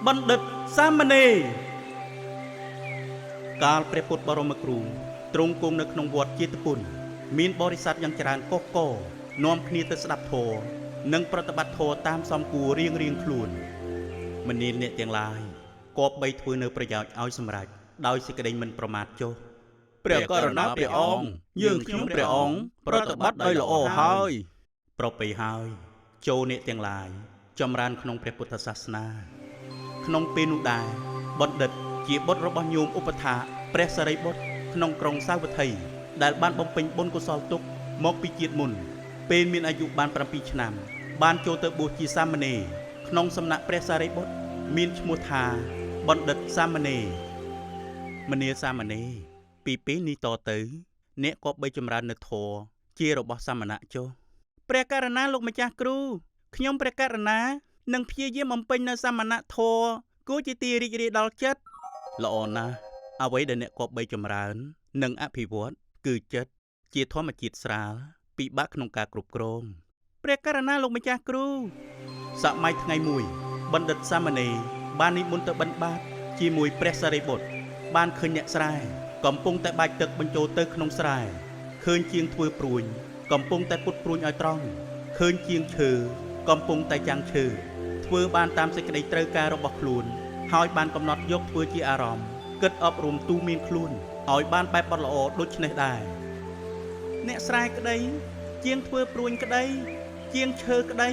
បណ្ឌិតសាមណេរកាលព្រះពុទ្ធបរមគ្រូទ្រង់គង់នៅក្នុងវត្តជាតពុនមានបរិស័ទយ៉ាងច្រើនកុះកនាំគ្នាទៅស្ដាប់ធម៌និងប្រតិបត្តិធម៌តាមសំគួររៀងខ្លួនមនាលអ្នកទាំងឡាយគប្បីធ្វើនៅប្រយោជន៍ឲ្យសម្រេចដោយសេចក្តីមិនប្រមាទចុះព្រះករុណាព្រះអង្គយើងខ្ញុំព្រះអង្គប្រតិបត្តិដោយល្អហើយប្រពៃហើយចូលអ្នកទាំងឡាយចម្រើនក្នុងព្រះពុទ្ធសាសនាក្នុងពេលនោះដែរបណ្ឌិតជាបុត្ររបស់ញោមឧបថាព្រះសារីបុត្រក្នុងក្រុងសាវត្ថីដែលបានបំពេញបុណ្យកុសលទុកមកពីជាតិមុនពេលមានអាយុបាន7ឆ្នាំបានចូលទៅបួសជាសាមណេរក្នុងសំណាក់ព្រះសារីបុត្រមានឈ្មោះថាបណ្ឌិតសាមណេរមនាលសាមណេរពីពេលនេះតទៅអ្នកក៏បីចម្រើននៅធម៌ជារបស់សាមណៈចុះព្រះករុណាលោកម្ចាស់គ្រូខ្ញុំព្រះករុណានឹងព្យាយាមបំពេញនៅសាមណៈធម៌គួរជាទីរីករាយដល់ចិត្តល្អណាស់អ្វីដែលអ្នកគប្បីចម្រើននិងអភិវឌ្ឍគឺចិត្តជាធម្មជាតិស្រាលពិបាកក្នុងការគ្រប់គ្រងព្រះករុណាលោកម្ចាស់គ្រូសម័យថ្ងៃមួយបណ្ឌិតសាមណេរបាននិមន្តទៅបិណ្ឌបាតជាមួយព្រះសារីបុត្របានឃើញអ្នកស្រែកំពុងតែបាច់ទឹកបញ្ចូលទៅក្នុងស្រែឃើញជាងធ្វើព្រួញកំពុងតែពុតព្រួញឲ្យត្រង់ឃើញជាងឈើកំពុងតែចាំងឈើធ្វើបានតាមសេចក្តីត្រូវការរបស់ខ្លួនហើយបានកំណត់យកធ្វើជាអារម្មណ៍គិតអប់រំទូមានខ្លួនឲ្យបានបែបបត់ល្អដូចនេះដែរអ្នកស្រែក្តីជាងធ្វើព្រួញក្តីជាងឈើក្តី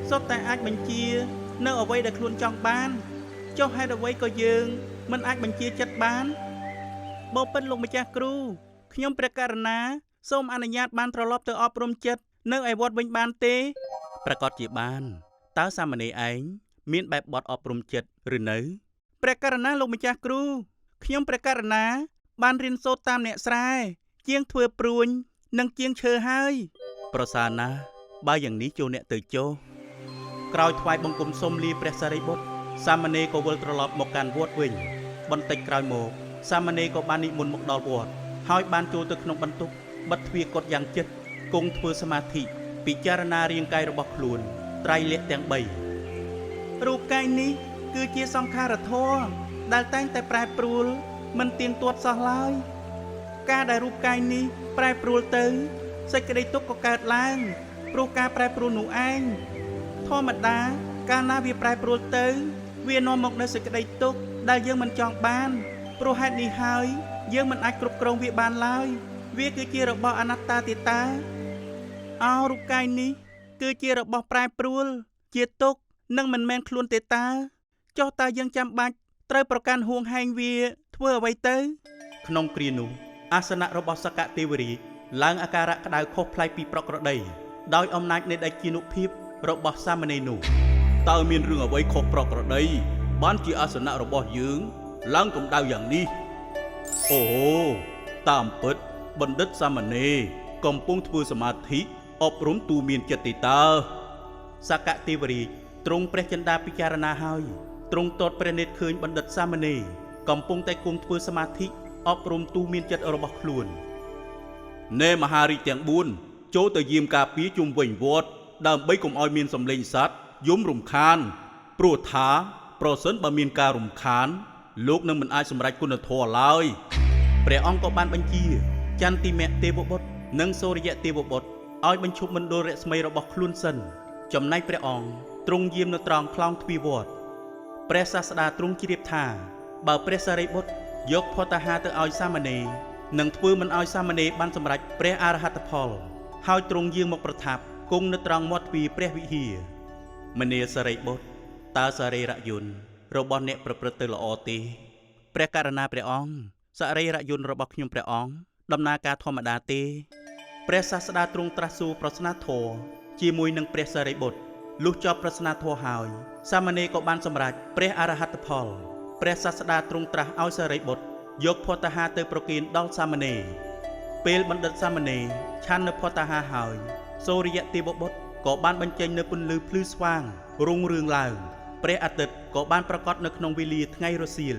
សុទ្ធតែអាចបញ្ជានៅអ្វីដែលខ្លួនចង់បានចុះហេតុអ្វីក៏យើងមិនអាចបញ្ជាចិត្តបានបបិទ្ធលោកម្ចាស់គ្រូខ្ញុំព្រះករុណាសូមអនុញ្ញាតបានត្រឡប់ទៅអប់រំចិត្តនៅឯវត្តវិញបានទេប្រកាសជាបានតើសាមណេរឯងមានបែបបត់អប់រំចិត្តឬនៅព្រះករុណាលោកម្ចាស់គ្រូខ្ញុំព្រះករុណាបានរៀនសូត្រតាមអ្នកស្រែជាងធ្វើព្រួញនិងជាងឈើហើយប្រសើរណាស់បើយ៉ាងនេះចូលអ្នកទៅចុះក្រោយថ្វាយបង្គំសុំលាព្រះសារីបុត្រសាមណេរក៏វិលត្រឡប់មកកាន់វត្តវិញបន្តិចក្រោយមកសាមណេរក៏បាននិមន្តមកដល់វត្តហើយបានចូលទៅក្នុងបន្ទប់បិទទ្វារកត់យ៉ាងជិតគង់ធ្វើសមាធិពិចារណារាងកាយរបស់ខ្លួនត្រៃលក្ខទាំង3រូបកាយនេះគឺជាសង្ខារធម៌ដែលតែងតែប្រែប្រួលមិនទៀងទាត់សោះឡើយការដែលរូបកាយនេះប្រែប្រួលទៅសេចក្តីទុក្ខក៏កើតឡើងព្រោះការប្រែប្រួលនោះឯងធម្មតាកាលណាវាប្រែប្រួលទៅវានាំមកនូវសេចក្តីទុក្ខដែលយើងមិនចង់បានព្រោះហេតុនេះហើយយើងមិនអាចគ្រប់គ្រងវាបានឡើយវាគឺជារបស់អនត្តាទេតារូបកាយនេះគឺជារបស់ប្រែប្រួលជាទុក្ខនិងមិនមែនខ្លួនទេតាចុះតើយើងចាំបាច់ត្រូវប្រកាន់ហួងហែងវាធ្វើអ្វីទៅក្នុងគ្រានោះអាសនៈរបស់សកទេវរាជឡើងអាការៈក្តៅខុសប្លែកពីប្រក្រតីដោយអំណាចនៃដេចជានុភាពរបស់សាមណេរនោះតើមានរឿងអ្វីខុសប្រក្រតីបានជាអាសនៈរបស់យើងឡើងកម្ដៅយ៉ាងនេះអូតាមពិតបណ្ឌិតសាមណេរកំពុងធ្វើសមាធិអប់រំទូមានចិត្តទេតាសកទេវរាជទ្រង់ព្រះចិន្តាពិចារណាហើយទ្រង់ទាត់ព្រះនេត្រឃើញបណ្ឌិតសាមណេរកំពុងតែគង់ធ្វើសមាធិអប់រំទូមានចិត្តរបស់ខ្លួនណែមហារាជទាំង4ចូលទៅយាមការពារជុំវិញវត្តដើម្បីកុំឲ្យមានសម្លេងសត្វយំរំខានព្រោះថាប្រសិនបើមានការរំខានលោកនឹងមិនអាចសម្រេចគុណធម៌ឡើយព្រះអង្គក៏បានបញ្ជាចន្ទិមៈទេវបុត្រនិងសូរិយទេវបុត្រឲ្យបញ្ឈប់មណ្ឌលរស្មីរបស់ខ្លួនសិនចំណែកព្រះអង្គទ្រង់យាមនៅត្រង់ខ្លោងទ្វារវត្តព្រះសាស្តាទ្រង់ជ្រាបថាបើព្រះសារីបុត្រយកផតហាទៅឲ្យសាមណេរនឹងធ្វើមិនឲ្យសាមណេរបានសម្រេចព្រះអរហត្តផលហើយទ្រង់យាងមកប្រថាប់គង់នៅត្រង់មាត់ទ្វារព្រះវិហារមនាលសារីបុត្រតើសរីរយន្តរបស់អ្នកប្រព្រឹត្តទៅល្អទេព្រះករុណាព្រះអង្គសរីរយន្តរបស់ខ្ញុំព្រះអង្គដំណើរការធម្មតាទេព្រះសាស្តាទ្រង់ត្រាស់សួរប្រស្នាធម៌ជាមួយនឹងព្រះសារីបុត្រលុះចប់ប្រស្នាធម៌ហើយសាមណេរក៏បានសម្រេចព្រះអរហត្តផលព្រះសាស្តាទ្រង់ត្រាស់ឲ្យសារីបុត្រយកផតហាទៅប្រគេនដល់សាមណេរពេលបណ្ឌិតសាមណេរឆាន់នៅផតហាហើយសូរិយទេវបុត្រក៏បានបញ្ចេញនៅពន្លឺភ្លឺស្វាងរុងរឿងឡើងព្រះអាទិត្យក៏បានប្រកាសនៅក្នុងវេលាថ្ងៃរសៀល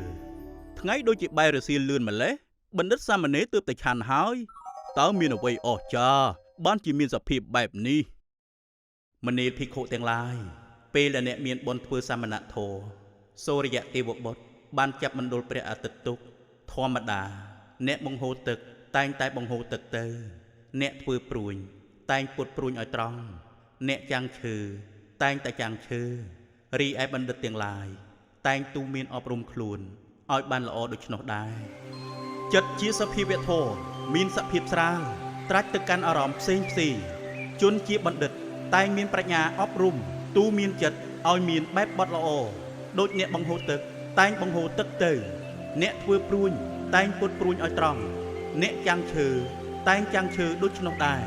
ថ្ងៃដូចជាបែររសៀលលឿនម្លេះបណ្ឌិតសាមណេរទើបតែឆាន់ហើយតើមានអ្វីអស្ចារ្យបានជាមានសភាពបែបនេះមនាលភិក្ខុទាំងឡាយពេលដែលអ្នកមានបុណ្យធ្វើសាមណធម៌ សូរិយទេវបុត្របានចាប់មណ្ឌលព្រះអាទិត្យទុកធម្មតាអ្នកបង្ហូរទឹកតែងតែបង្ហូរទឹកទៅអ្នកធ្វើព្រួញតែងពុតព្រួញឲ្យត្រង់អ្នកចាំងឈើតែងតែចាំងឈើរីឯបណ្ឌិតទាំងឡាយតែងទូមានអប់រំខ្លួនឲ្យបានល្អដូច្នោះដែរចិត្តជាសភាវៈធម៌មានសភាពស្រាលត្រាច់ទៅកាន់អារម្មណ៍ផ្សេងជនជាបណ្ឌិតតែងមានប្រាជ្ញាអប់រំទូមានចិត្តឲ្យមានបែបបត់ល្អដូចអ្នកបង្ហូរទឹកតែងបង្ហូរទឹកទៅអ្នកធ្វើព្រួញតែងពុតព្រួញឲ្យត្រង់អ្នកចាំងឈើតែងចាំងឈើដូច្នោះដែរ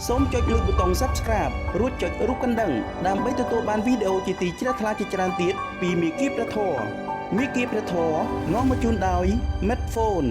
សូមចុចលើប៊ូតុង Subscribe រួចចុចរូបកណ្ដឹងដើម្បីទទួលបានវីដេអូជាទីជ្រះថ្លាជាច្រើនទៀតពីមេគីព្រះធម៌នាំមកជូនដោយ Medphone